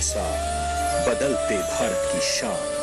के साथ बदलते भारत की शान।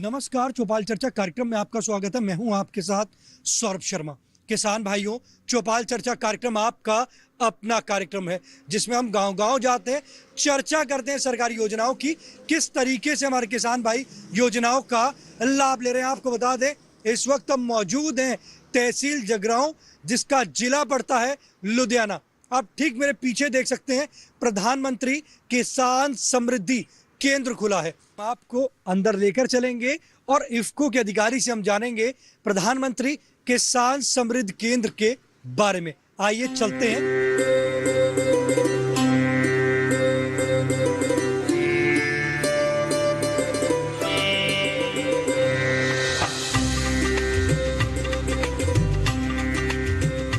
नमस्कार, चौपाल चर्चा कार्यक्रम में आपका स्वागत है। मैं हूं आपके साथ सौरभ शर्मा। किसान भाइयों, चौपाल चर्चा कार्यक्रम आपका अपना कार्यक्रम है जिसमें हम गांव-गांव जाते हैं, चर्चा करते हैं सरकारी योजनाओं की, किस तरीके से हमारे किसान भाई योजनाओं का लाभ ले रहे हैं। आपको बता दें, इस वक्त हम मौजूद हैं तहसील जगरांव, जिसका जिला पड़ता है लुधियाना। आप ठीक मेरे पीछे देख सकते हैं, प्रधानमंत्री किसान समृद्धि केंद्र खुला है। आपको अंदर लेकर चलेंगे और इफ्को के अधिकारी से हम जानेंगे प्रधानमंत्री किसान समृद्धि केंद्र के बारे में। आइए चलते हैं।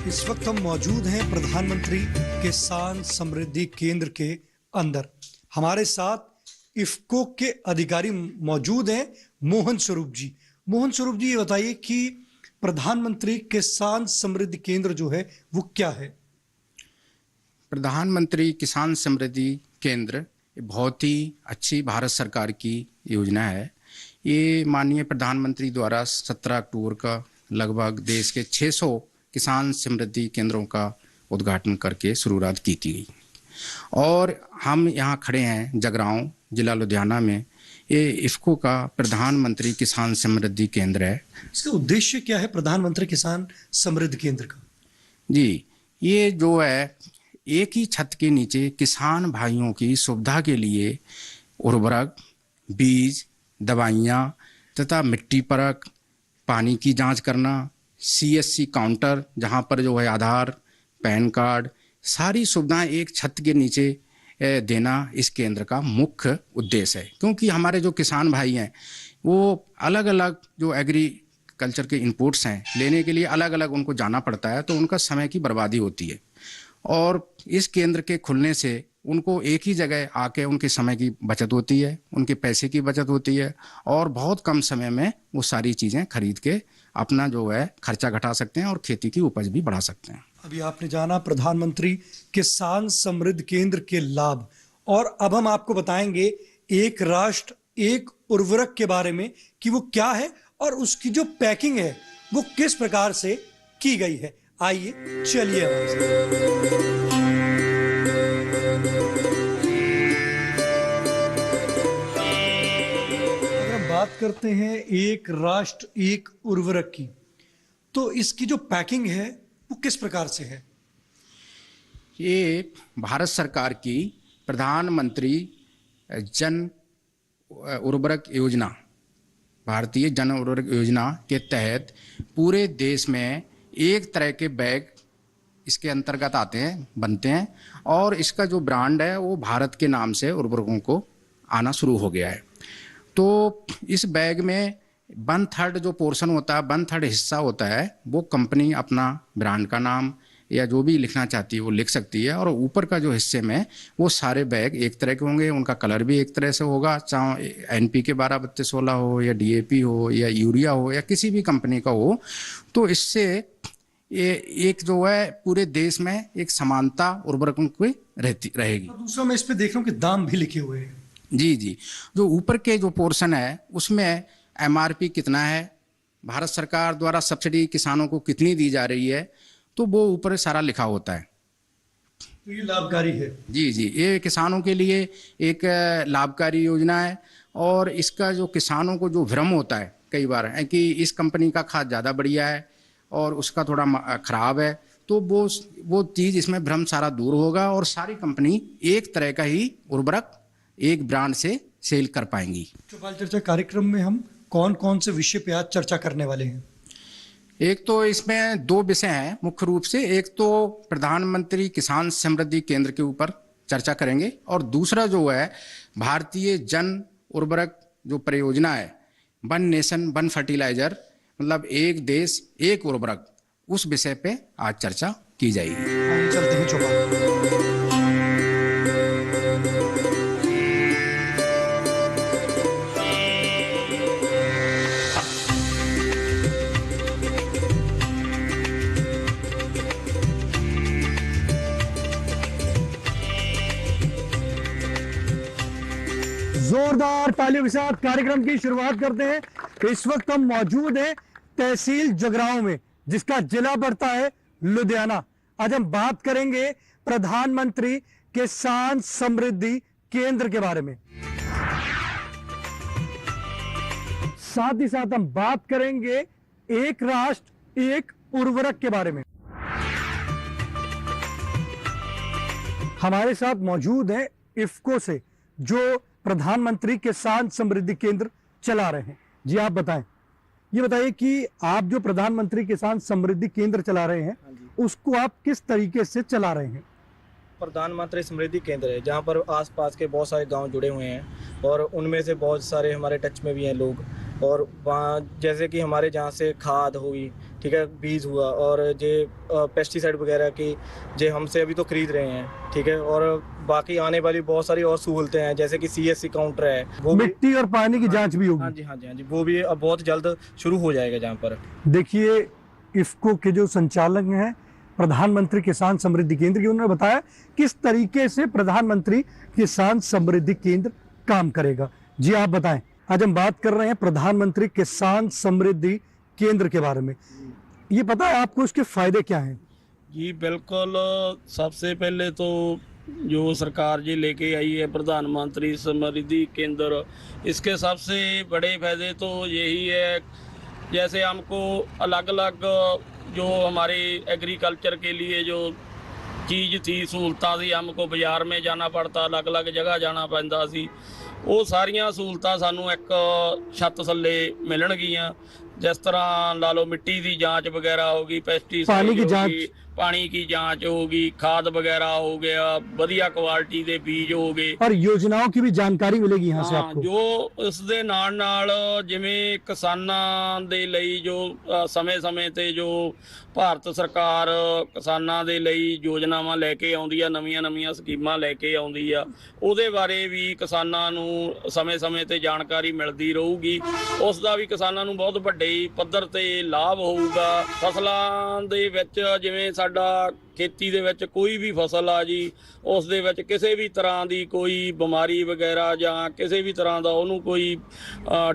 इस वक्त हम मौजूद हैं प्रधानमंत्री किसान समृद्धि केंद्र के अंदर। हमारे साथ इफ्को के अधिकारी मौजूद हैं, मोहन स्वरूप जी। मोहन स्वरूप जी, ये बताइए कि प्रधानमंत्री किसान समृद्धि केंद्र जो है वो क्या है? प्रधानमंत्री किसान समृद्धि केंद्र बहुत ही अच्छी भारत सरकार की योजना है। ये माननीय प्रधानमंत्री द्वारा 17 अक्टूबर का लगभग देश के 600 किसान समृद्धि केंद्रों का उद्घाटन करके शुरुआत की गई और हम यहाँ खड़े हैं जगरांव जिला लुधियाना में। ये इफ्को का प्रधानमंत्री किसान समृद्धि केंद्र है। इसका उद्देश्य क्या है प्रधानमंत्री किसान समृद्धि केंद्र का? जी, ये जो है एक ही छत के नीचे किसान भाइयों की सुविधा के लिए उर्वरक, बीज, दवाइयाँ तथा मिट्टी परख, पानी की जांच करना, CSC काउंटर जहाँ पर जो है आधार, पैन कार्ड, सारी सुविधाएं एक छत के नीचे देना इस केंद्र का मुख्य उद्देश्य है। क्योंकि हमारे जो किसान भाई हैं वो अलग अलग जो एग्रीकल्चर के इनपुट्स हैं लेने के लिए अलग अलग उनको जाना पड़ता है, तो उनका समय की बर्बादी होती है। और इस केंद्र के खुलने से उनको एक ही जगह आके उनके समय की बचत होती है, उनके पैसे की बचत होती है और बहुत कम समय में वो सारी चीज़ें खरीद के अपना जो है खर्चा घटा सकते हैं और खेती की उपज भी बढ़ा सकते हैं। अभी आपने जाना प्रधानमंत्री किसान समृद्धि केंद्र के लाभ, और अब हम आपको बताएंगे एक राष्ट्र एक उर्वरक के बारे में कि वो क्या है और उसकी जो पैकिंग है वो किस प्रकार से की गई है। आइए चलिए हमारे साथ। अगर हम बात करते हैं एक राष्ट्र एक उर्वरक की, तो इसकी जो पैकिंग है वो किस प्रकार से है? ये भारत सरकार की प्रधानमंत्री जन उर्वरक योजना, भारतीय जन उर्वरक योजना के तहत पूरे देश में एक तरह के बैग इसके अंतर्गत आते हैं, बनते हैं और इसका जो ब्रांड है वो भारत के नाम से उर्वरकों को आना शुरू हो गया है। तो इस बैग में 1/3 जो पोर्शन होता है, 1/3 हिस्सा होता है, वो कंपनी अपना ब्रांड का नाम या जो भी लिखना चाहती है वो लिख सकती है, और ऊपर का जो हिस्से में वो सारे बैग एक तरह के होंगे, उनका कलर भी एक तरह से होगा, चाहे NPK 12-32-16 हो या DAP हो या यूरिया हो या किसी भी कंपनी का हो। तो इससे ये एक जो है पूरे देश में एक समानता उर्वरकों की रहेगी। दूसरा मैं इस पे देख रहा हूँ कि दाम भी लिखे हुए हैं। जी, जो ऊपर के जो पोर्शन है उसमें MRP कितना है, भारत सरकार द्वारा सब्सिडी किसानों को कितनी दी जा रही है, तो वो ऊपर सारा लिखा होता है। तो ये लाभकारी है। जी, ये किसानों के लिए एक लाभकारी योजना है। और इसका जो किसानों को जो भ्रम होता है कई बार है कि इस कंपनी का खाद ज़्यादा बढ़िया है और उसका थोड़ा ख़राब है, तो वो चीज़ इसमें भ्रम सारा दूर होगा और सारी कंपनी एक तरह का ही उर्वरक एक ब्रांड से सेल कर पाएंगी। चौपाल चर्चा कार्यक्रम में हम कौन कौन से विषय पे आज चर्चा करने वाले हैं? एक तो इसमें दो विषय हैं मुख्य रूप से। एक तो प्रधानमंत्री किसान समृद्धि केंद्र के ऊपर चर्चा करेंगे, और दूसरा जो है भारतीय जन उर्वरक जो परियोजना है, वन नेशन वन फर्टिलाइजर, मतलब एक देश एक उर्वरक, उस विषय पे आज चर्चा की जाएगी। आइए चलते हैं चौपाल। जोरदार तालियों के साथ कार्यक्रम की शुरुआत करते हैं। इस वक्त हम मौजूद हैं तहसील जगराओं में, जिसका जिला पड़ता है लुधियाना। आज हम बात करेंगे प्रधानमंत्री किसान समृद्धि केंद्र के बारे में। साथ ही साथ हम बात करेंगे एक राष्ट्र एक उर्वरक के बारे में। हमारे साथ मौजूद है इफ्को से, जो प्रधानमंत्री किसान समृद्धि केंद्र चला रहे हैं। जी आप बताएं, ये बताइए कि आप जो प्रधानमंत्री किसान समृद्धि केंद्र चला रहे हैं, उसको आप किस तरीके से चला रहे हैं? प्रधानमंत्री समृद्धि केंद्र है जहाँ पर आसपास के बहुत सारे गांव जुड़े हुए हैं, और उनमें से बहुत सारे हमारे टच में भी हैं लोग। और वहाँ जैसे कि हमारे जहाँ से खाद हुई, ठीक है, बीज हुआ, और जे पेस्टिसाइड वगैरह की जे हमसे अभी तो खरीद रहे हैं, ठीक है। और बाकी आने वाली बहुत सारी और सहूलतें हैं, जैसे कि CSC काउंटर है, वो मिट्टी और पानी की जांच भी होगी। हाँ जी, हाँ जी, हाँ जी, वो भी अब बहुत जल्द शुरू हो जाएगा जहाँ पर। देखिए, इफ्को के जो संचालक हैं प्रधानमंत्री किसान समृद्धि केंद्र की, उन्होंने बताया किस तरीके से प्रधानमंत्री किसान समृद्धि केंद्र काम करेगा। जी आप बताएं, आज हम बात कर रहे हैं प्रधानमंत्री किसान समृद्धि केंद्र के बारे में। ये पता है आपको इसके फायदे क्या हैं? जी बिल्कुल। सबसे पहले तो जो सरकार जी लेके आई है प्रधानमंत्री समृद्धि केंद्र, इसके सबसे बड़े फायदे तो यही है, जैसे हमको अलग अलग जो हमारे एग्रीकल्चर के लिए जो चीज़ थी, सहूलतां थी, हमको बाज़ार में जाना पड़ता, अलग अलग जगह जाना पैंदा सी, ਉਹ ਸਾਰੀਆਂ ਸਹੂਲਤਾਂ ਸਾਨੂੰ ਇੱਕ ਛੱਤ ਥੱਲੇ ਮਿਲਣਗੀਆਂ। जिस तरह ला लो मिट्टी की जांच वगैरह होगी, पेस्टिसाइड होगी, पानी की जांच होगी, खाद वगैरह हो गया, बढ़िया क्वालिटी के बीज हो गए, और योजनाओं की भी जानकारी मिलेगी यहाँ से आपको। जो इस दे नाल जिवें किसानां दे लई जो समय-समय ते जो ਭਾਰਤ ਸਰਕਾਰ ਕਿਸਾਨਾਂ ਦੇ ਲਈ ਯੋਜਨਾਵਾਂ ਲੈ ਕੇ ਆਉਂਦੀ ਆ, ਨਵੀਆਂ ਸਕੀਮਾਂ ਲੈ ਕੇ ਆਉਂਦੀ ਆ, ਉਹਦੇ ਬਾਰੇ ਵੀ ਕਿਸਾਨਾਂ ਨੂੰ ਸਮੇਂ-ਸਮੇਂ ਤੇ ਜਾਣਕਾਰੀ ਮਿਲਦੀ ਰਹੂਗੀ। ਉਸ ਦਾ ਵੀ ਕਿਸਾਨਾਂ ਨੂੰ ਬਹੁਤ ਵੱਡੇ ਪੱਧਰ ਤੇ ਲਾਭ ਹੋਊਗਾ। ਫਸਲਾਂ ਦੇ ਵਿੱਚ ਜਿਵੇਂ ਸਾਡਾ ਖੇਤੀ ਦੇ ਵਿੱਚ ਕੋਈ ਵੀ ਫਸਲ ਆ ਜੀ, ਉਸ ਦੇ ਵਿੱਚ ਕਿਸੇ ਵੀ ਤਰ੍ਹਾਂ ਦੀ ਕੋਈ ਬਿਮਾਰੀ ਵਗੈਰਾ ਜਾਂ ਕਿਸੇ ਵੀ ਤਰ੍ਹਾਂ ਦਾ ਉਹਨੂੰ ਕੋਈ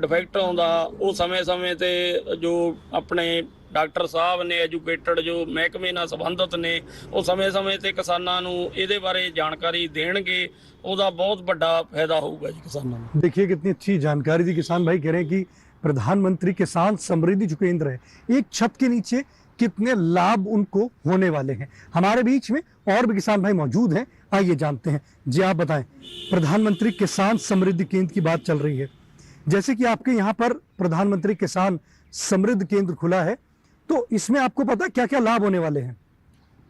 ਡਿਫੈਕਟ ਆਉਂਦਾ, ਉਹ ਸਮੇਂ-ਸਮੇਂ ਤੇ ਜੋ ਆਪਣੇ ਡਾਕਟਰ ਸਾਹਿਬ ਨੇ, ਐਜੂਕੇਟਡ ਜੋ ਮਹਿਕਮੇ ਨਾਲ ਸੰਬੰਧਿਤ ਨੇ, ਉਹ ਸਮੇਂ-ਸਮੇਂ ਤੇ ਕਿਸਾਨਾਂ ਨੂੰ ਇਹਦੇ ਬਾਰੇ ਜਾਣਕਾਰੀ ਦੇਣਗੇ। ਉਹਦਾ ਬਹੁਤ ਵੱਡਾ फायदा होगा जी किसानों में। देखिए कितनी अच्छी जानकारी दी। किसान भाई कह रहे हैं कि प्रधानमंत्री किसान समृद्धि जो केंद्र है, एक छत के नीचे कितने लाभ उनको होने वाले हैं। हमारे बीच में और भी किसान भाई मौजूद हैं, आइए जानते हैं। जी आप बताएं, प्रधानमंत्री किसान समृद्धि केंद्र की बात चल रही है, जैसे कि आपके यहाँ पर प्रधानमंत्री किसान समृद्धि केंद्र खुला है, तो इसमें आपको पता क्या क्या लाभ होने वाले हैं?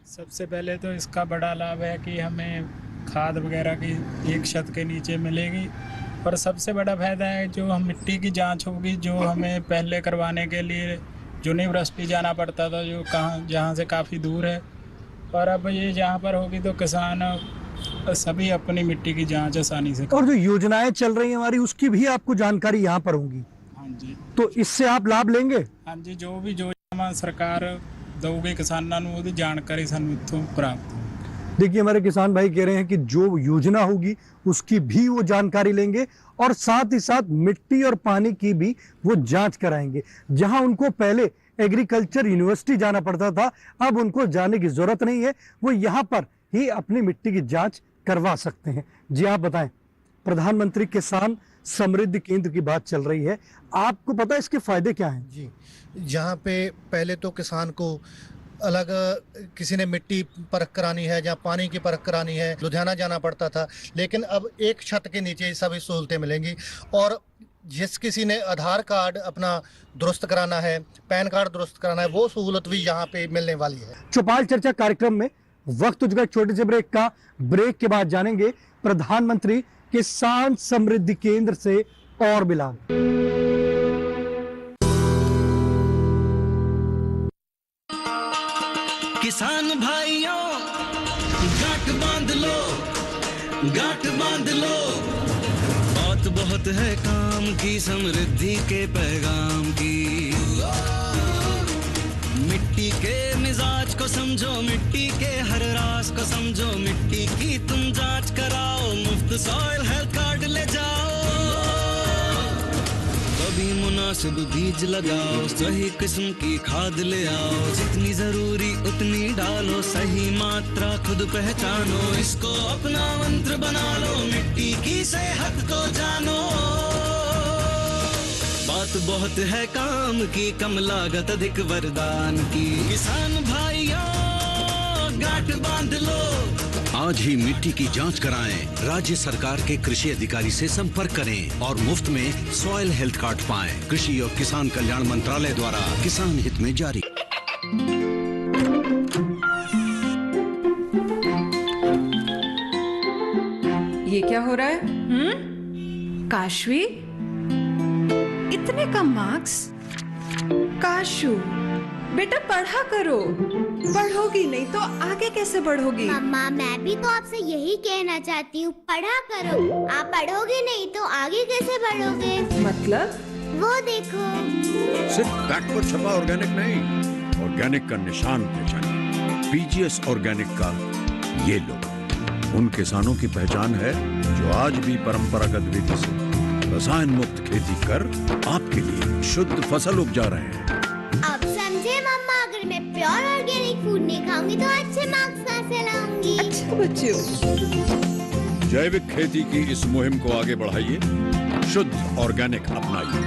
सबसे पहले तो इसका बड़ा लाभ है कि हमें खाद वगैरह की एक छत के नीचे मिलेगी, और सबसे बड़ा फायदा है जो हम मिट्टी की जांच होगी, जो हमें पहले करवाने के लिए यूनिवर्सिटी जाना पड़ता था, जो जहाँ से काफ़ी दूर है, और अब ये जहाँ पर होगी तो किसान सभी अपनी मिट्टी की जांच आसानी से। और जो योजनाएं चल रही हैं हमारी, उसकी भी आपको जानकारी यहाँ पर होगी। हाँ जी, तो इससे आप लाभ लेंगे? हाँ जी, जो भी योजना सरकार दोगे किसानों को, ਉਹਦੀ जानकारी ਸਾਨੂੰ ਇੱਥੋਂ प्राप्त हो। देखिए हमारे किसान भाई कह रहे हैं कि जो योजना होगी उसकी भी वो जानकारी लेंगे, और साथ ही साथ मिट्टी और पानी की भी वो जांच कराएंगे। जहां उनको पहले एग्रीकल्चर यूनिवर्सिटी जाना पड़ता था, अब उनको जाने की जरूरत नहीं है, वो यहाँ पर ही अपनी मिट्टी की जांच करवा सकते हैं। जी आप बताएं, प्रधानमंत्री किसान समृद्धि केंद्र की बात चल रही है, आपको पता है इसके फायदे क्या हैं? जी, जहाँ पे पहले तो किसान को अलग किसी ने मिट्टी परख करानी है या पानी की परख करानी है, लुधियाना जाना पड़ता था, लेकिन अब एक छत के नीचे सभी सहूलतें मिलेंगी। और जिस किसी ने आधार कार्ड अपना दुरुस्त कराना है, पैन कार्ड दुरुस्त कराना है, वो सहूलत भी यहाँ पे मिलने वाली है। चौपाल चर्चा कार्यक्रम में वक्त हो चुका है छोटे से ब्रेक का। ब्रेक के बाद जानेंगे प्रधानमंत्री किसान समृद्धि केंद्र से और भी लाभ। किसान भाइयों गांठ बांध लो, गांठ बांध लो, बात बहुत है काम की, समृद्धि के पैगाम की। मिट्टी के मिजाज को समझो, मिट्टी के हर राज को समझो, मिट्टी की तुम जांच कराओ, मुफ्त सॉइल हेल्थ कार्ड ले जाओ। कभी मुनासिब बीज लगाओ, सही किस्म की खाद ले आओ, जितनी जरूरी उतनी डालो, सही मात्रा खुद पहचानो, इसको अपना मंत्र बना लो, मिट्टी की सेहत को जानो। बात बहुत है काम की, कम लागत अधिक वरदान की। किसान भाइयों गांठ बांध लो, आज ही मिट्टी की जांच कराएं। राज्य सरकार के कृषि अधिकारी से संपर्क करें और मुफ्त में सॉइल हेल्थ कार्ड पाएं। कृषि और किसान कल्याण मंत्रालय द्वारा किसान हित में जारी। ये क्या हो रहा है? काशवी, इतने कम मार्क्स? काशू बेटा पढ़ा करो, पढ़ोगी नहीं तो आगे कैसे बढ़ोगी? मम्मा मैं भी तो आपसे यही कहना चाहती हूँ, पढ़ा करो। आप पढ़ोगे नहीं तो आगे कैसे बढ़ोगे? मतलब? वो देखो, सिर्फ बैक पर छपा ऑर्गेनिक नहीं, ऑर्गेनिक का निशान पहचानिए। पीजीएस ऑर्गेनिक का ये लोगो उन किसानों की पहचान है जो आज भी परंपरागत विधि से रसायन मुक्त खेती कर आपके लिए शुद्ध फसल उपजा रहे हैं। अब समझे मम्मा, अगर मैं प्योर ऑर्गेनिक फूड नहीं खाऊंगी तो अच्छे मार्क्स कहाँ से लाऊंगी? अच्छा बच्चों, जैविक खेती की इस मुहिम को आगे बढ़ाइए, शुद्ध ऑर्गेनिक अपनाइए।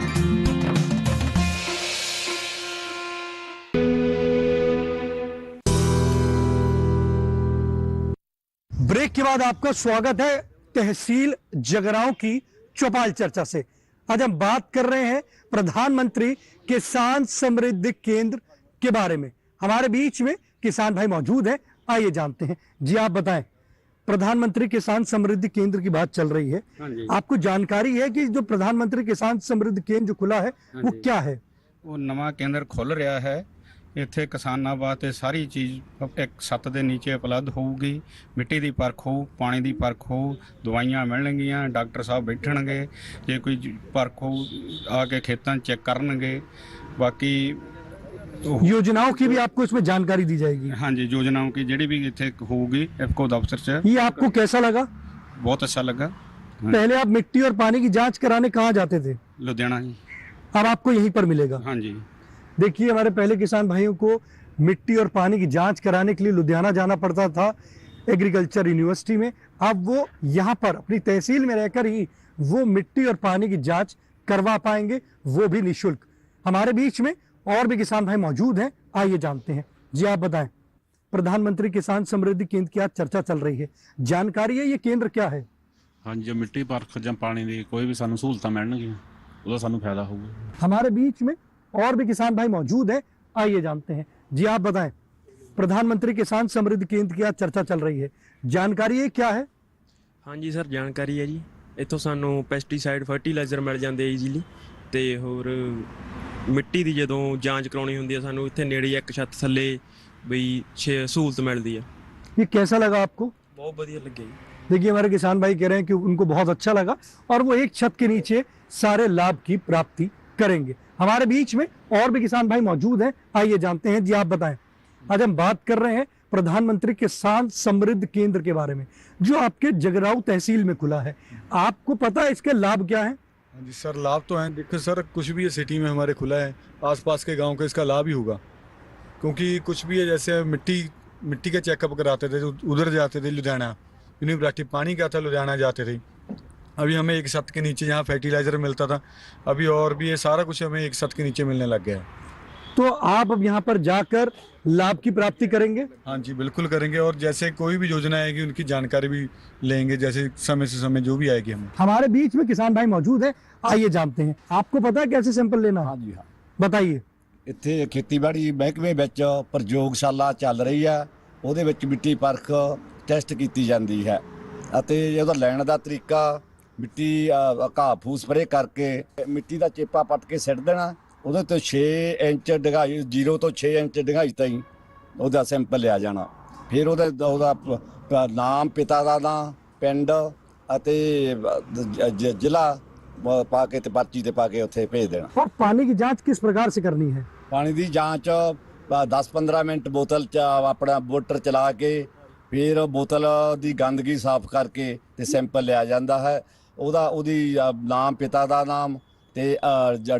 ब्रेक के बाद आपका स्वागत है तहसील जगरांव की चौपाल चर्चा से। आज हम बात कर रहे हैं प्रधानमंत्री किसान समृद्धि केंद्र के बारे में। हमारे बीच में किसान भाई मौजूद हैं, आइए जानते हैं। जी आप बताएं, प्रधानमंत्री किसान समृद्धि केंद्र की बात चल रही है, आपको जानकारी है कि जो प्रधानमंत्री किसान समृद्धि केंद्र जो खुला है वो क्या है? वो नवा केंद्र खुल रहा है। ਇੱਥੇ ਕਿਸਾਨਾਂ ਵਾਸਤੇ ਸਾਰੀ ਚੀਜ਼ ਇੱਕ ਛੱਤ ਦੇ ਨੀਚੇ ਉਪਲਬਧ ਹੋਊਗੀ। ਮਿੱਟੀ ਦੀ ਪਰਖ ਹੋਊ, ਪਾਣੀ ਦੀ ਪਰਖ ਹੋਊ, ਦਵਾਈਆਂ ਮਿਲਣਗੀਆਂ, ਡਾਕਟਰ ਸਾਹਿਬ ਬੈਠਣਗੇ, ਜੇ ਕੋਈ ਪਰਖ ਹੋਊ ਆ ਕੇ खेतों चेक करनगे। बाकी योजनाओं की भी आपको इसमें जानकारी दी जाएगी? हाँ जी, योजनाओं की ਜਿਹੜੀ भी ਇੱਥੇ होगी इफको दफ्तर से। ये आपको कैसा लगा? बहुत अच्छा लगा। पहले आप मिट्टी और पानी की जाँच कराने कहाँ जाते थे? लुधियाना ही। अब आपको यहीं पर मिलेगा? हाँ जी। देखिए, हमारे पहले किसान भाइयों को मिट्टी और पानी की जांच कराने के लिए लुधियाना जाना पड़ता था एग्रीकल्चर यूनिवर्सिटी में। अब वो यहाँ पर अपनी तहसील में रहकर ही वो मिट्टी और पानी की जांच करवा पाएंगे, वो भी निःशुल्क। हमारे बीच में और भी किसान भाई मौजूद हैं, आइए जानते हैं। जी आप बताएं, प्रधानमंत्री किसान समृद्धि केंद्र की आज चर्चा चल रही है, जानकारी है ये केंद्र क्या है? हाँ जी, मिट्टी परख ਜਾਂ ਪਾਣੀ ਦੀ ਕੋਈ ਵੀ ਸਾਨੂੰ ਸਹੂਲਤਾਂ ਮਿਲਣਗੀਆਂ ਉਹਦਾ ਸਾਨੂੰ ਫਾਇਦਾ ਹੋਊਗਾ। हमारे बीच में और भी किसान भाई मौजूद हैं, आइए जानते हैं। जी आप बताएं, प्रधानमंत्री किसान समृद्धि केंद्र की आज चर्चा चल रही है, जानकारी है क्या है? हाँ जी सर, जानकारी है जी। इतों सानू ਪੈਸਟੀਸਾਈਡ ਫਰਟੀਲਾਈਜ਼ਰ ਮਿਲ ਜਾਂਦੇ ਈਜ਼ੀਲੀ, ਤੇ ਹੋਰ ਮਿੱਟੀ ਦੀ ਜਦੋਂ ਜਾਂਚ ਕਰਾਉਣੀ ਹੁੰਦੀ ਹੈ ਸਾਨੂੰ ਇੱਥੇ ਨੇੜੇ ਇੱਕ ਛੱਤ ਥੱਲੇ ਬਈ सहूलत मिलती है। ये कैसा लगा आपको? बहुत बढ़िया लगे जी। देखिए, हमारे किसान भाई कह रहे हैं कि उनको बहुत अच्छा लगा और वो एक छत के नीचे सारे लाभ की प्राप्ति करेंगे। हमारे बीच में और भी किसान भाई मौजूद हैं, आइए जानते हैं। जी आप बताएं, आज हम बात कर रहे हैं प्रधानमंत्री किसान समृद्धि केंद्र के बारे में जो आपके जगरांव तहसील में खुला है। आपको पता है इसके लाभ क्या है? जी सर, लाभ तो हैं। देखो सर, कुछ भी है सिटी में हमारे खुला है, आसपास के गांव का इसका लाभ ही होगा, क्योंकि कुछ भी है जैसे मिट्टी का चेकअप कराते थे, उधर जाते थे लुधियाना यूनिवर्सिटी, पानी का था लुधियाना जाते थे। अभी हमें एक छत के नीचे जहाँ फर्टिलाइज़र मिलता था, अभी और भी ये सारा कुछ हमें एक छत के नीचे मिलने लग गया है। तो आप अब यहाँ पर जाकर लाभ की प्राप्ति करेंगे? हाँ जी, बिल्कुल करेंगे। और जैसे कोई भी योजना आएगी उनकी जानकारी भी लेंगे, जैसे समय से समय जो भी आएगी। हम हमारे बीच में किसान भाई मौजूद है, आइए जानते हैं। आपको पता है कैसे सैंपल लेना? हाँ जी हाँ, बताइए। ਇੱਥੇ ਖੇਤੀਬਾੜੀ ਮਹਿਕਮੇ ਵਿੱਚ ਪ੍ਰਯੋਗਸ਼ਾਲਾ ਚੱਲ ਰਹੀ ਹੈ, ਉਹਦੇ ਵਿੱਚ ਮਿੱਟੀ ਪਰਖ ਟੈਸਟ ਕੀਤੀ ਜਾਂਦੀ ਹੈ ਅਤੇ ਉਹਦਾ ਲੈਣ ਦਾ ਤਰੀਕਾ ਮਿੱਟੀ ਘਾਹ ਫੂਸ ਸਪਰੇ ਕਰਕੇ ਮਿੱਟੀ ਦਾ ਚੇਪਾ ਪੱਟ ਕੇ ਸਿੱਟ ਦੇਣਾ, ਉਹਦੇ ਤੋਂ 6 ਇੰਚ ਡੂੰਘਾਈ 0 ਤੋਂ 6 ਇੰਚ ਡੂੰਘਾਈ ਤਾਈਂ ਉਹਦਾ ਸੈਂਪਲ ਲਿਆ ਜਾਣਾ। ਫਿਰ ਉਹਦਾ ਨਾਮ, ਪਿਤਾ ਦਾ ਨਾਮ, ਪਿੰਡ ਅਤੇ ਜ਼ਿਲ੍ਹਾ ਪਾ ਕੇ ਤੇ ਪਰਚੀ ਤੇ ਪਾ ਕੇ ਉੱਥੇ ਭੇਜ ਦੇਣਾ। और पानी की जांच किस प्रकार से करनी है? ਪਾਣੀ ਦੀ ਜਾਂਚ 10-15 ਮਿੰਟ ਬੋਤਲ 'ਚ ਆਪਣਾ ਮੋਟਰ ਚਲਾ ਕੇ ਫਿਰ ਬੋਤਲ ਦੀ ਗੰਦਗੀ ਸਾਫ਼ ਕਰਕੇ ਤੇ ਸੈਂਪਲ ਲਿਆ ਜਾਂਦਾ ਹੈ। ਉਹਦੀ ਨਾਮ, ਪਿਤਾ ਦਾ ਨਾਮ ਤੇ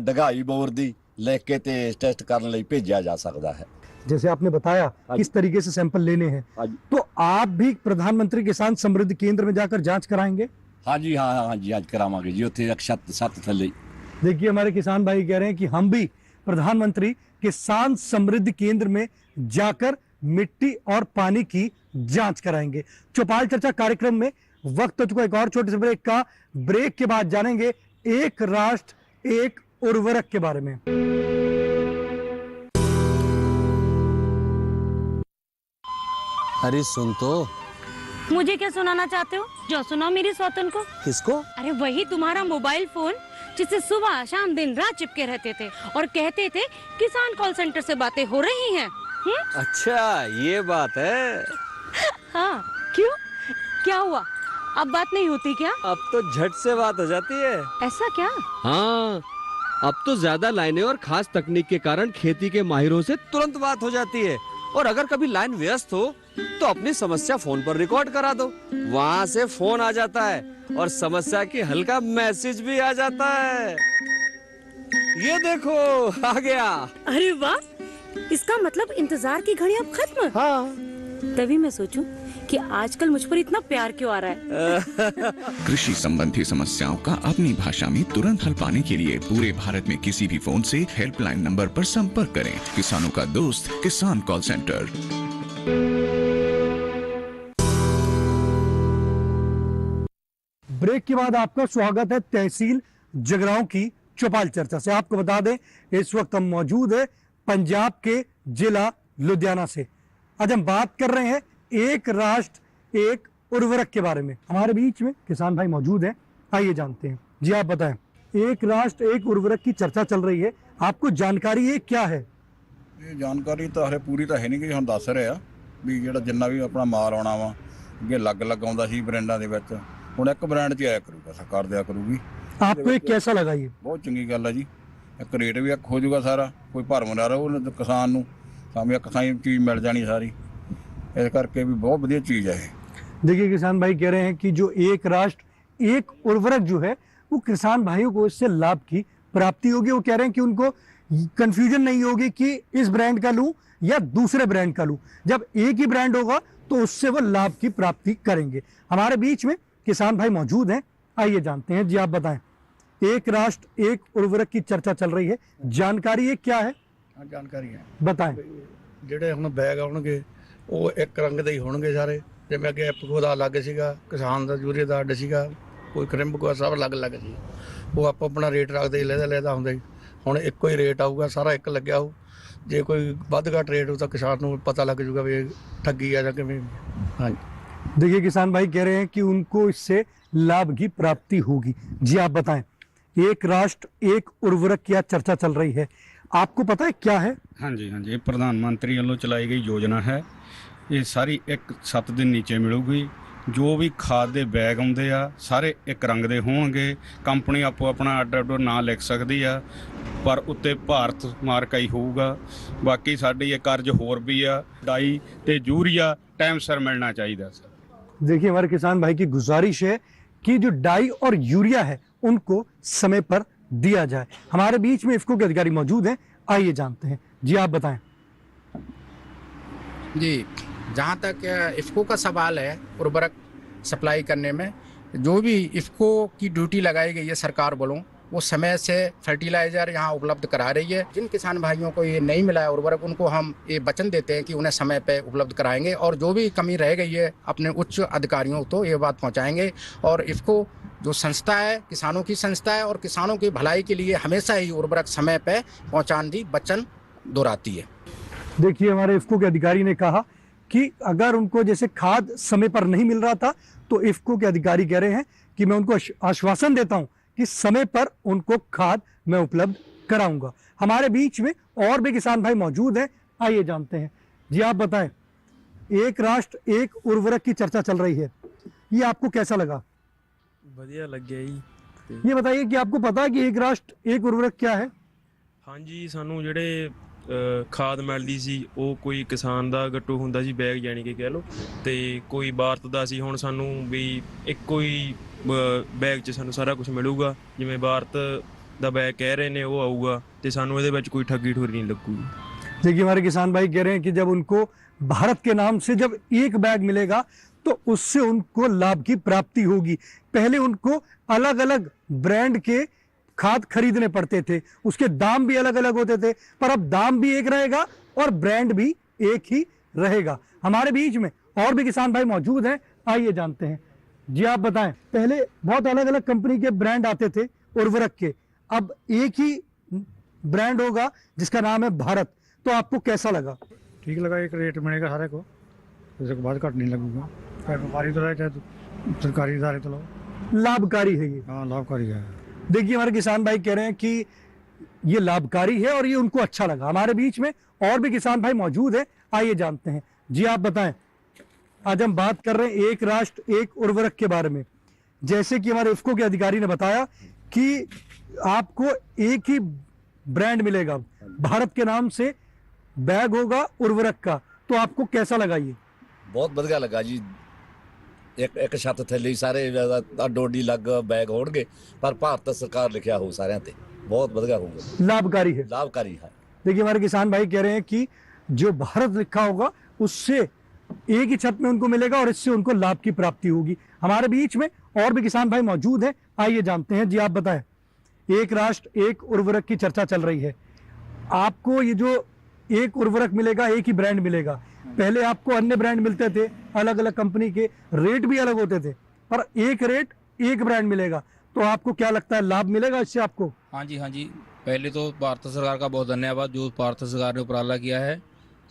ਡੂੰਘਾਈ ਬੋਰ ਦੀ ਲਿਖ ਕੇ ਤੇ ਟੈਸਟ ਕਰਨ ਲਈ ਭੇਜਿਆ ਜਾ ਸਕਦਾ है। जैसे आपने बताया किस तरीके से सैंपल लेने हैं, तो आप भी प्रधानमंत्री किसान समृद्धि केंद्र में जाकर जांच कराएंगे? हाँ जी हाँ जी, आज करावांगे जी, उत्थे सत थल्ले। देखिए हमारे किसान भाई कह रहे हैं कि हम भी प्रधानमंत्री किसान समृद्धि केंद्र में जाकर मिट्टी और पानी की जांच कराएंगे। चौपाल चर्चा कार्यक्रम में वक्त हो चुका एक और छोटे से ब्रेक का। ब्रेक के बाद जानेंगे एक राष्ट्र एक उर्वरक के बारे में। अरे सुन तो। मुझे क्या सुनाना चाहते हो? जो सुनाओ मेरी सौतन को। किसको? अरे वही तुम्हारा मोबाइल फोन जिससे सुबह शाम दिन रात चिपके रहते थे और कहते थे किसान कॉल सेंटर से बातें हो रही हैं। अच्छा ये बात है। हाँ क्यों, क्या हुआ? अब बात नहीं होती क्या? अब तो झट से बात हो जाती है। ऐसा क्या? हाँ, अब तो ज्यादा लाइनें और खास तकनीक के कारण खेती के माहिरों से तुरंत बात हो जाती है। और अगर कभी लाइन व्यस्त हो तो अपनी समस्या फोन पर रिकॉर्ड करा दो, वहाँ से फोन आ जाता है और समस्या की हल का मैसेज भी आ जाता है। ये देखो आ गया। अरे वाह, इसका मतलब इंतजार की घड़ी अब खत्म। हाँ। तभी मैं सोचूं कि आजकल मुझ पर इतना प्यार क्यों आ रहा है। कृषि संबंधी समस्याओं का अपनी भाषा में तुरंत हल पाने के लिए पूरे भारत में किसी भी फोन से हेल्पलाइन नंबर पर संपर्क करें। किसानों का दोस्त किसान कॉल सेंटर। ब्रेक के बाद आपका स्वागत है तहसील जगरांव की चौपाल चर्चा से। आपको बता दें इस वक्त हम मौजूद है पंजाब के जिला लुधियाना से। आज हम बात कर रहे हैं एक राष्ट्र एक उर्वरक के बारे में। हमारे बीच में किसान भाई मौजूद हैं, आइए जानते हैं। जी आप बताएं, एक राष्ट्र एक उर्वरक की चर्चा चल रही है, आपको जानकारी है क्या है? ਇਹ ਜਾਣਕਾਰੀ ਤਾਂ ਹਰੇ ਪੂਰੀ ਤਾਂ ਹੈ ਨਹੀਂ ਕਿ ਹੁਣ ਦੱਸ ਰਿਹਾ ਵੀ ਜਿਹੜਾ ਜਿੰਨਾ ਵੀ ਆਪਣਾ ਮਾਲ ਆਉਣਾ ਵਾ ਅੱਗੇ ਅਲੱਗ-ਅਲੱਗ ਆਉਂਦਾ ਸੀ ਬ੍ਰਾਂਡਾਂ ਦੇ ਵਿੱਚ, ਹੁਣ ਇੱਕ ਬ੍ਰਾਂਡ 'ਚ ਆਇਆ ਕਰੂਗਾ, ਸਰਕਾਰ ਦਿਆ ਕਰੂਗੀ। आपको ये कैसा लगा? ये ਬਹੁਤ ਚੰਗੀ ਗੱਲ ਹੈ ਜੀ। ਇੱਕ ਰੇਟ ਵੀ ਇੱਕ ਹੋ ਜਾਊਗਾ ਸਾਰਾ, ਕੋਈ ਭਰਮ ਨਾ ਰਹੂ ਕਿਸਾਨ ਨੂੰ, ਸਾਵੇਂ ਇੱਕ ਥਾਂ ਚੀਜ਼ ਮਿਲ ਜਾਣੀ ਸਾਰੀ। ਇਸ ਕਰਕੇ भी बहुत बढ़िया चीज है। देखिए किसान भाई कह रहे हैं कि जो एक राष्ट्र एक उर्वरक जो है वो किसान भाइयों को इससे लाभ की प्राप्ति होगी। वो कह रहे हैं कि उनको कंफ्यूजन नहीं होगी कि इस ब्रांड का लूं या दूसरे ब्रांड का लूं। जब एक ही ब्रांड होगा तो उससे वो लाभ की प्राप्ति करेंगे। हमारे बीच में किसान भाई मौजूद हैं, आइए जानते हैं। जी आप बताएं, एक राष्ट्र एक उर्वरक की चर्चा चल रही है, जानकारी ये क्या है? जानकारी है, बताएं। ਜਿਹੜੇ ਹੁਣ ਬੈਗ ਆਉਣਗੇ ਉਹ ਇੱਕ ਰੰਗ ਦੇ ਹੀ ਹੋਣਗੇ ਸਾਰੇ, ਜਿਵੇਂ ਅੱਗੇ ਐਪਕੋ ਦਾ ਅਲੱਗ ਸੀਗਾ, ਕਿਸਾਨ ਦਾ ਯੂਰੀਆ ਦਾ ਅੱਡ ਸੀਗਾ, ਕੋਈ ਕ੍ਰਿੰਬਕੋ ਸਭ ਅਲੱਗ-ਅਲੱਗ ਸੀ। ਉਹ ਆਪੋ ਆਪਣਾ ਰੇਟ ਰੱਖਦੇ ਲੈਦਾ ਹੁੰਦੇ। ਹੁਣ ਇੱਕੋ ਹੀ ਰੇਟ ਆਊਗਾ, ਸਾਰਾ ਇੱਕ ਲੱਗਿਆ ਹੋ। ਜੇ ਕੋਈ ਵੱਧ ਘੱਟ ਰੇਟ ਹੋ ਤਾਂ ਕਿਸਾਨ ਨੂੰ ਪਤਾ ਲੱਗ ਜੂਗਾ ਵੀ ਠੱਗੀ ਆ ਜਾਂ ਕਿਵੇਂ। ਹਾਂਜੀ। देखिए किसान भाई कह रहे हैं कि उनको इससे लाभ की प्राप्ति होगी। जी आप बताएं, एक राष्ट्र एक उर्वरक की चर्चा चल रही है, आपको पता है क्या है? हाँ जी, ये प्रधानमंत्री ਵੱਲੋਂ ਚਲਾਈ ਗਈ योजना है। ਇਹ ਸਾਰੀ ਇੱਕ ਛੱਤ ਦੇ ਨੀਚੇ ਮਿਲੂਗੀ। ਜੋ ਵੀ ਖਾਦ ਦੇ ਬੈਗ ਆਉਂਦੇ ਆ ਸਾਰੇ ਇੱਕ ਰੰਗ ਦੇ ਹੋਣਗੇ। ਕੰਪਨੀ ਆਪੋ ਆਪਣਾ ਅੱਡ ਨਾਂ ਲਿਖ ਸਕਦੀ ਆ, ਪਰ ਉੱਤੇ ਭਾਰਤ ਮਾਰਕਾ ਹੀ ਹੋਊਗਾ। ਬਾਕੀ ਸਾਡੀ ਇੱਕ ਅਰਜ਼ ਹੋਰ ਵੀ ਆ, ਡਾਈ ਤੇ ਯੂਰੀਆ टाइम सिर मिलना चाहिए सर। देखिए हमारे किसान भाई की गुजारिश है कि जो डाई और यूरिया है उनको समय पर दिया जाए। हमारे बीच में इफ्को के अधिकारी मौजूद हैं, आइए जानते हैं। जी आप बताएं। जी, जहाँ तक इफ्को का सवाल है, उर्वरक सप्लाई करने में जो भी इफ्को की ड्यूटी लगाई गई है सरकार वालों, वो समय से फर्टिलाइज़र यहाँ उपलब्ध करा रही है। जिन किसान भाइयों को ये नहीं मिला है उर्वरक, उनको हम ये वचन देते हैं कि उन्हें समय पे उपलब्ध कराएंगे और जो भी कमी रह गई है अपने उच्च अधिकारियों को ये बात पहुँचाएंगे। और इसको जो संस्था है, किसानों की संस्था है और किसानों की भलाई के लिए हमेशा ही उर्वरक समय पे पहुँचाने की वचन दोहराती है। देखिए, हमारे इफ्को के अधिकारी ने कहा कि अगर उनको जैसे खाद समय पर नहीं मिल रहा था तो इफ्को के अधिकारी कह रहे हैं कि मैं उनको आश्वासन देता हूं कि समय पर उनको खाद मैं उपलब्ध कराऊंगा। हमारे बीच में और भी किसान भाई मौजूद हैं, आइए जानते हैं। जी आप बताएं, एक राष्ट्र एक उर्वरक की चर्चा चल रही है, ये आपको कैसा लगा? बढ़िया लग गया जी। ये बताइए कि आपको पता है कि एक राष्ट्र एक उर्वरक क्या है? हाँ जी, ਸਾਨੂੰ ਜਿਹੜੇ ਖਾਦ ਮਿਲਦੀ ਸੀ ਉਹ ਕੋਈ ਕਿਸਾਨ ਦਾ ਗੱਟੂ ਹੁੰਦਾ ਸੀ, ਬੈਗ ਜਾਣੀ ਕਿ ਕਹਿ ਲਓ, ਤੇ ਕੋਈ ਭਾਰਤ ਦਾ ਸੀ। ਹੁਣ ਸਾਨੂੰ ਵੀ ਇੱਕੋ ਹੀ ਬੈਗ 'ਚ ਸਾਨੂੰ ਸਾਰਾ ਕੁਝ ਮਿਲੂਗਾ। ਜਿਵੇਂ ਭਾਰਤ ਦਾ ਬੈਗ ਕਹਿ ਰਹੇ ਨੇ ਉਹ ਆਊਗਾ ਤੇ ਸਾਨੂੰ ਇਹਦੇ ਵਿੱਚ ਕੋਈ ਠੱਗੀ ਠੋਰੀ नहीं लगूगी। देखिए, हमारे किसान भाई कह रहे हैं कि जब उनको भारत के नाम से जब एक बैग मिलेगा तो उससे उनको लाभ की प्राप्ति होगी। पहले उनको अलग अलग ब्रांड के खाद खरीदने पड़ते थे, उसके दाम भी अलग अलग होते थे, पर अब दाम भी एक रहेगा और ब्रांड भी एक ही रहेगा। हमारे बीच में और भी किसान भाई मौजूद हैं, आइए जानते हैं। जी आप बताएं, पहले बहुत अलग अलग कंपनी के ब्रांड आते थे उर्वरक के, अब एक ही ब्रांड होगा जिसका नाम है भारत, तो आपको कैसा लगा? ठीक लगा, एक रेट मिलेगा सारे को, जैसे को बाद घट नहीं लगूंगा। चाहे व्यापारी तो रहे चाहे सरकारी इदारे तो लो, लाभकारी है ये। हाँ, लाभकारी है। देखिए, हमारे किसान भाई कह रहे हैं कि ये लाभकारी है और ये उनको अच्छा लगा। हमारे बीच में और भी किसान भाई मौजूद है, आइए जानते हैं। जी आप बताएं, आज हम बात कर रहे हैं एक राष्ट्र एक उर्वरक के बारे में। जैसे कि हमारे इफ्को के अधिकारी ने बताया कि आपको एक ही ब्रांड मिलेगा, भारत के नाम से बैग होगा उर्वरक का, तो आपको कैसा लगा? ये ਬਹੁਤ ਵਧੀਆ ਲੱਗਾ ਜੀ। ਇੱਕ ਛੱਤ ਥੱਲੇ ਸਾਰੇ ਡੋਡੀ ਲੱਗ ਬੈਗ ਹੋਣਗੇ, ਪਰ ਭਾਰਤ ਸਰਕਾਰ ਲਿਖਿਆ ਹੋ ਸਾਰਿਆਂ ਤੇ, बहुत बढ़िया होगा, लाभकारी है। लाभकारी है। देखिए, हमारे किसान भाई कह रहे हैं कि जो भारत लिखा होगा उससे एक ही छत में उनको मिलेगा और इससे उनको लाभ की प्राप्ति होगी। हमारे बीच में और भी किसान भाई मौजूद हैं, आइए जानते हैं। जी आप बताएं, एक राष्ट्र एक उर्वरक की चर्चा चल रही है, आपको ये जो एक उर्वरक मिलेगा, एक ही ब्रांड मिलेगा, पहले आपको अन्य ब्रांड मिलते थे, अलग अलग कंपनी के रेट भी अलग होते थे, पर एक रेट एक ब्रांड मिलेगा, तो आपको क्या लगता है लाभ मिलेगा इससे आपको? हाँ जी, पहले तो भारत सरकार का बहुत धन्यवाद, जो भारत सरकार ने उपराला किया है,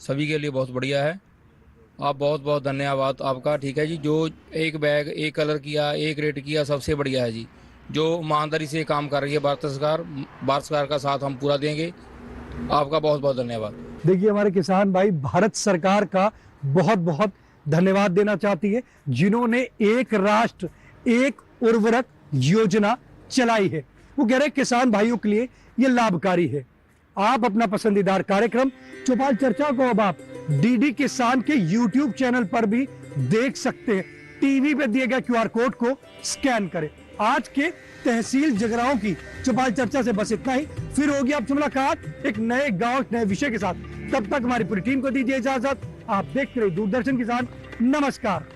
सभी के लिए बहुत बढ़िया है। आप बहुत बहुत धन्यवाद आपका। ठीक है जी, जो एक बैग एक कलर किया, एक रेट किया, सबसे बढ़िया है जी। जो ईमानदारी से काम कर रही है भारत सरकार का साथ हम पूरा देंगे। आपका बहुत बहुत धन्यवाद। देखिए, हमारे किसान भाई भारत सरकार का बहुत बहुत धन्यवाद देना चाहती है, जिन्होंने एक राष्ट्र एक उर्वरक योजना चलाई है। वो कह रहे हैं किसान भाइयों के लिए ये लाभकारी है। आप अपना पसंदीदार कार्यक्रम चौपाल चर्चा को अब आप डीडी किसान के YouTube चैनल पर भी देख सकते हैं। टीवी पे दिए गए QR कोड को स्कैन करें। आज के तहसील जगराओं की चौपाल चर्चा से बस इतना ही। फिर होगी आपसे मुलाकात एक नए गांव नए विषय के साथ। तब तक हमारी पूरी टीम को दीजिए इजाजत। आप देखते रहिए दूरदर्शन किसान। नमस्कार।